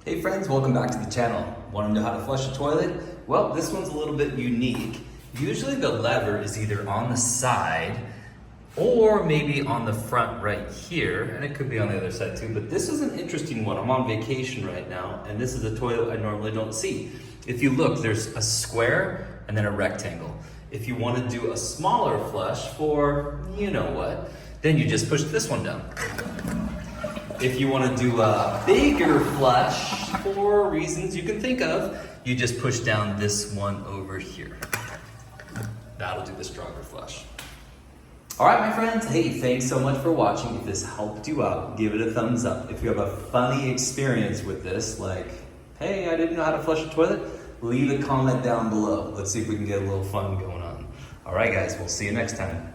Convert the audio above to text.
Hey friends, welcome back to the channel. Want to know how to flush a toilet? Well, this one's a little bit unique. Usually the lever is either on the side or maybe on the front right here, and it could be on the other side too, but this is an interesting one. I'm on vacation right now, and this is a toilet I normally don't see. If you look, there's a square and then a rectangle. If you want to do a smaller flush for you know what, then you just push this one down. If you want to do a bigger flush for reasons you can think of, you just push down this one over here. That'll do the stronger flush. All right, my friends, hey, thanks so much for watching. If this helped you out, give it a thumbs up. If you have a funny experience with this, like, hey, I didn't know how to flush a toilet, leave a comment down below. Let's see if we can get a little fun going on. All right, guys, we'll see you next time.